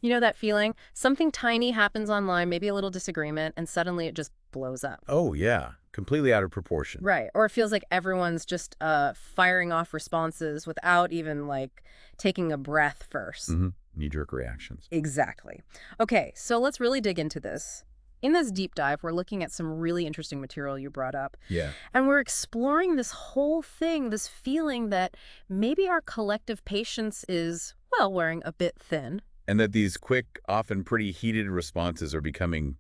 You know that feeling? Something tiny happens online, maybe a little disagreement, and suddenly it just blows up. Oh, yeah. Completely out of proportion. Right. Or it feels like everyone's just firing off responses without even like taking a breath first. Knee-jerk reactions. Exactly. Okay, so let's really dig into this. In this deep dive, we're looking at some really interesting material you brought up. Yeah. And we're exploring this whole thing, this feeling that maybe our collective patience is, well, wearing a bit thin. And that these quick, often pretty heated responses are becoming,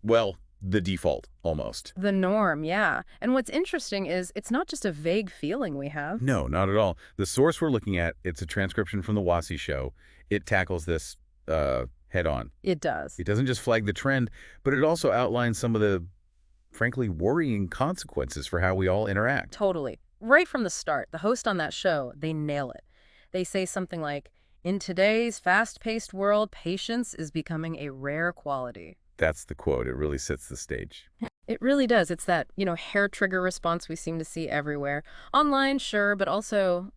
well, the default, almost. The norm, yeah. And what's interesting is it's not just a vague feeling we have. No, not at all. The source we're looking at, it's a transcription from the Wasi show. It tackles this head on. It does. It doesn't just flag the trend, but it also outlines some of the, frankly, worrying consequences for how we all interact. Totally. Right from the start, the host on that show, they nail it. They say something like, in today's fast-paced world, patience is becoming a rare quality. That's the quote. It really sets the stage. It really does. It's that, hair trigger response we seem to see everywhere. Online, sure, but also,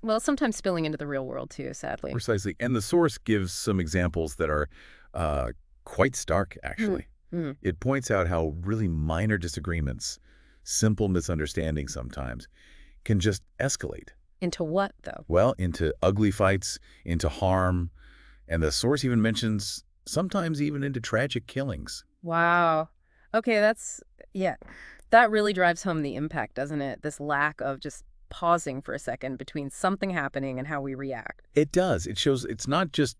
well, sometimes spilling into the real world too, sadly. Precisely. And the source gives some examples that are quite stark, actually. Mm. It points out how really minor disagreements, simple misunderstandings sometimes, can just escalate. Into what, though? Well, into ugly fights, into harm, and the source even mentions sometimes even into tragic killings. Wow. Okay, yeah. That really drives home the impact, doesn't it? This lack of just pausing for a second between something happening and how we react. It does. It shows it's not just,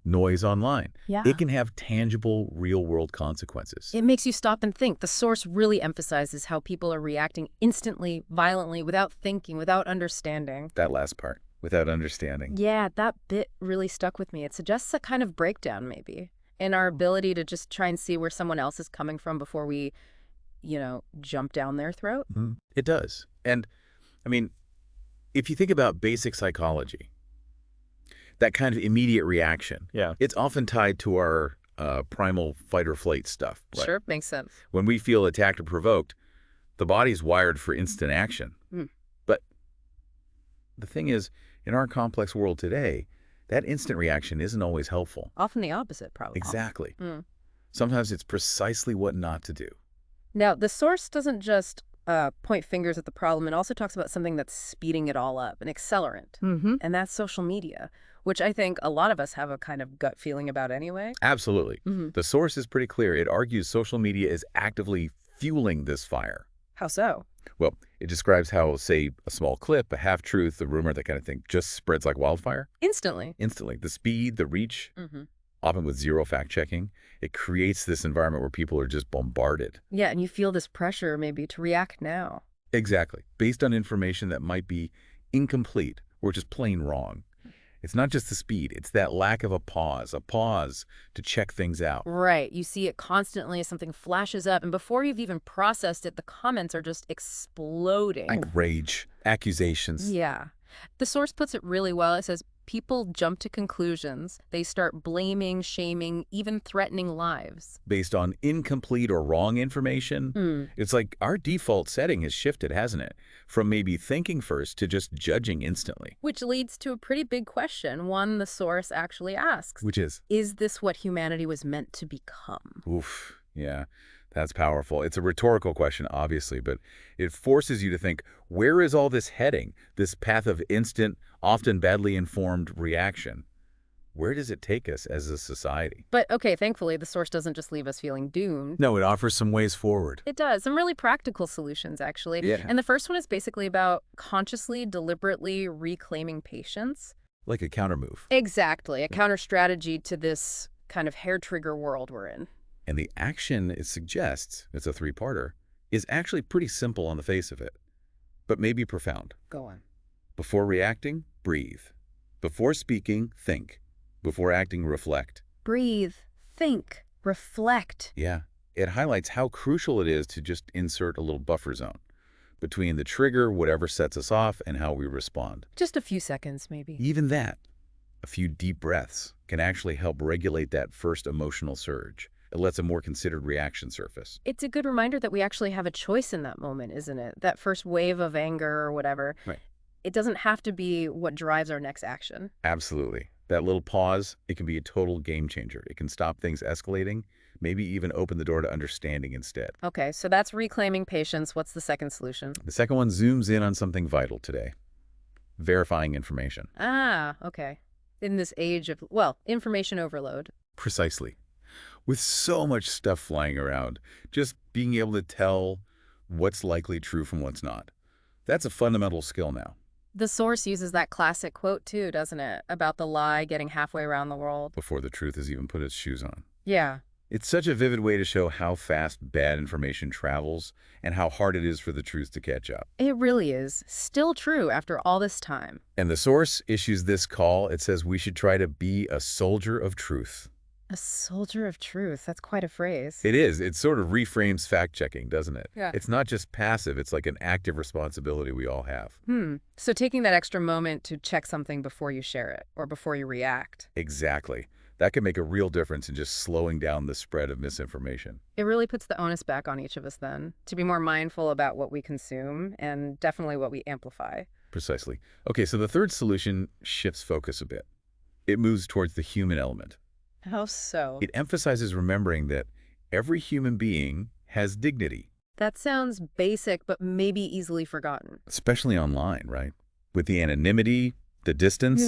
noise online. Yeah. It can have tangible, real-world consequences. It makes you stop and think. The source really emphasizes how people are reacting instantly, violently, without thinking, without understanding. That last part, without understanding. Yeah, that bit really stuck with me. It suggests a kind of breakdown, maybe, in our ability to just try and see where someone else is coming from before we, jump down their throat. It does. And, I mean, if you think about basic psychology, that kind of immediate reaction, it's often tied to our primal fight or flight stuff. Right? Sure, makes sense. When we feel attacked or provoked, the body's wired for instant action. But the thing is, in our complex world today, that instant reaction isn't always helpful. Often the opposite, probably. Exactly. Sometimes it's precisely what not to do. Now, the source doesn't just point fingers at the problem. It also talks about something that's speeding it all up, an accelerant. And that's social media, which I think a lot of us have a kind of gut feeling about anyway. Absolutely. The source is pretty clear. It argues social media is actively fueling this fire. How so? Well, it describes how, say, a small clip, a half-truth, a rumor, that kind of thing, just spreads like wildfire. Instantly. Instantly. The speed, the reach, often with zero fact-checking, it creates this environment where people are just bombarded. Yeah, and you feel this pressure maybe to react now. Exactly. Based on information that might be incomplete or just plain wrong. It's not just the speed, it's that lack of a pause to check things out. Right. You see it constantly as something flashes up, and before you've even processed it, the comments are just exploding. Like rage, accusations. Yeah. The source puts it really well. It says, people jump to conclusions. They start blaming, shaming, even threatening lives. Based on incomplete or wrong information. It's like our default setting has shifted, hasn't it? From maybe thinking first to just judging instantly. Which leads to a pretty big question, one the source actually asks. Which is this what humanity was meant to become? Oof, yeah, that's powerful. It's a rhetorical question, obviously, but it forces you to think, where is all this heading? This path of instant, often badly informed reaction. Where does it take us as a society? But, okay, thankfully, the source doesn't just leave us feeling doomed. No, it offers some ways forward. It does. Some really practical solutions, actually. Yeah. And the first one is basically about consciously, deliberately reclaiming patience. Like a countermove. Exactly. A counter strategy to this kind of hair trigger world we're in. And the action it suggests, it's a three-parter, is actually pretty simple on the face of it, but maybe profound. Go on. Before reacting, breathe. Before speaking, think. Before acting, reflect. Breathe, think, reflect. Yeah, it highlights how crucial it is to just insert a little buffer zone between the trigger, whatever sets us off, and how we respond. Just a few seconds, maybe. Even that, a few deep breaths, can actually help regulate that first emotional surge. It lets a more considered reaction surface. It's a good reminder that we actually have a choice in that moment, isn't it? That first wave of anger or whatever. Right. It doesn't have to be what drives our next action. Absolutely. That little pause, it can be a total game changer. It can stop things escalating, maybe even open the door to understanding instead. Okay, so that's reclaiming patience. What's the second solution? The second one zooms in on something vital today, verifying information. Ah, okay. In this age of, well, information overload. Precisely. With so much stuff flying around, just being able to tell what's likely true from what's not. That's a fundamental skill now. The source uses that classic quote too, doesn't it? About the lie getting halfway around the world. Before the truth has even put its shoes on. Yeah. It's such a vivid way to show how fast bad information travels and how hard it is for the truth to catch up. It really is. Still true after all this time. And the source issues this call. It says we should try to be a soldier of truth. A soldier of truth. That's quite a phrase. It is. It sort of reframes fact-checking, doesn't it? Yeah. It's not just passive. It's like an active responsibility we all have. So taking that extra moment to check something before you share it or before you react. Exactly. That can make a real difference in just slowing down the spread of misinformation. It really puts the onus back on each of us then to be more mindful about what we consume and definitely what we amplify. Precisely. Okay, so the third solution shifts focus a bit. It moves towards the human element. How so? It emphasizes remembering that every human being has dignity. That sounds basic, but maybe easily forgotten. Especially online, right? With the anonymity, the distance,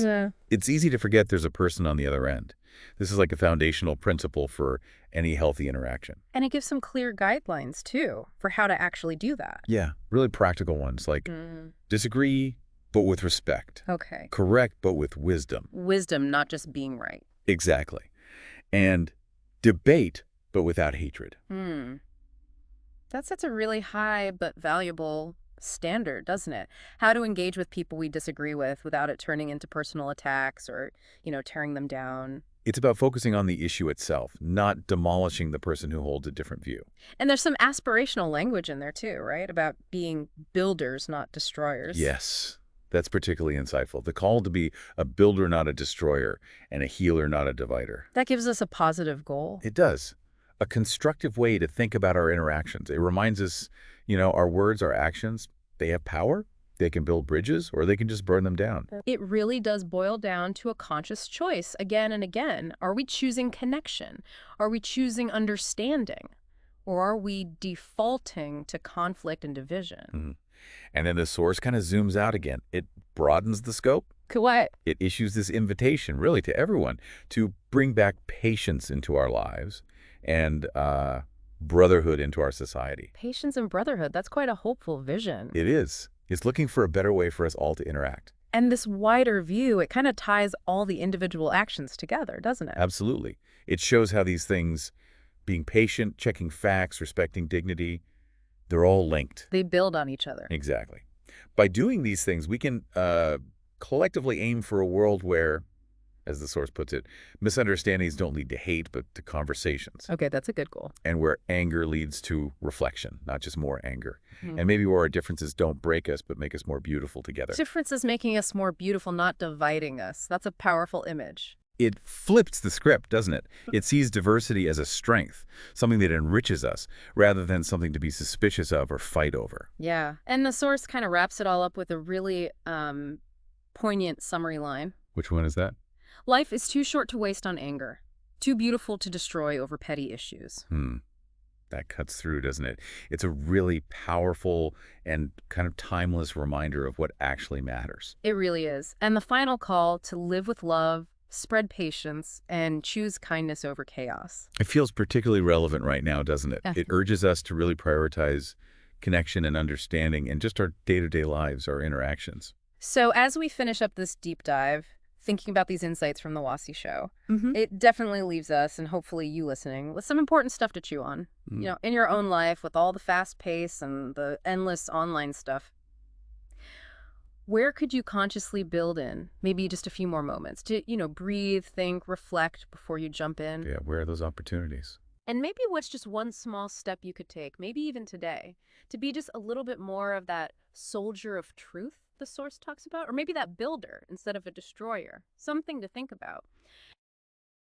it's easy to forget there's a person on the other end. This is like a foundational principle for any healthy interaction. And it gives some clear guidelines, too, for how to actually do that. Yeah, really practical ones like disagree, but with respect. Okay. Correct, but with wisdom. Wisdom, not just being right. Exactly. And debate, but without hatred. That sets a really high but valuable standard, doesn't it? How to engage with people we disagree with without it turning into personal attacks or, tearing them down. It's about focusing on the issue itself, not demolishing the person who holds a different view. And there's some aspirational language in there too, right? About being builders, not destroyers. Yes, that's particularly insightful. The call to be a builder, not a destroyer, and a healer, not a divider. That gives us a positive goal. It does. A constructive way to think about our interactions. It reminds us, our words, our actions, they have power. They can build bridges or they can just burn them down. It really does boil down to a conscious choice again and again. Are we choosing connection? Are we choosing understanding? Or are we defaulting to conflict and division? And then the source kind of zooms out again. It broadens the scope. What? It issues this invitation, really, to everyone to bring back patience into our lives and brotherhood into our society. Patience and brotherhood, that's quite a hopeful vision. It is. It's looking for a better way for us all to interact. And this wider view, it kind of ties all the individual actions together, doesn't it? Absolutely. It shows how these things, being patient, checking facts, respecting dignity, they're all linked. They build on each other. Exactly. By doing these things, we can collectively aim for a world where, as the source puts it, misunderstandings don't lead to hate, but to conversations. Okay, that's a good goal. And where anger leads to reflection, not just more anger. And maybe where our differences don't break us, but make us more beautiful together. Differences making us more beautiful, not dividing us. That's a powerful image. It flips the script, doesn't it? It sees diversity as a strength, something that enriches us, rather than something to be suspicious of or fight over. Yeah. And the source kind of wraps it all up with a really poignant summary line. Which one is that? Life is too short to waste on anger, too beautiful to destroy over petty issues. That cuts through, doesn't it? It's a really powerful and kind of timeless reminder of what actually matters. It really is. And the final call to live with love, spread patience, and choose kindness over chaos. It feels particularly relevant right now, doesn't it? It urges us to really prioritize connection and understanding in just our day-to-day lives, our interactions. So as we finish up this deep dive, thinking about these insights from the WASI show, it definitely leaves us, and hopefully you listening, with some important stuff to chew on. In your own life, with all the fast pace and the endless online stuff. Where could you consciously build in maybe just a few more moments to, breathe, think, reflect before you jump in? Yeah, where are those opportunities? And maybe what's just one small step you could take, maybe even today, to be just a little bit more of that soldier of truth the source talks about, or maybe that builder instead of a destroyer. Something to think about.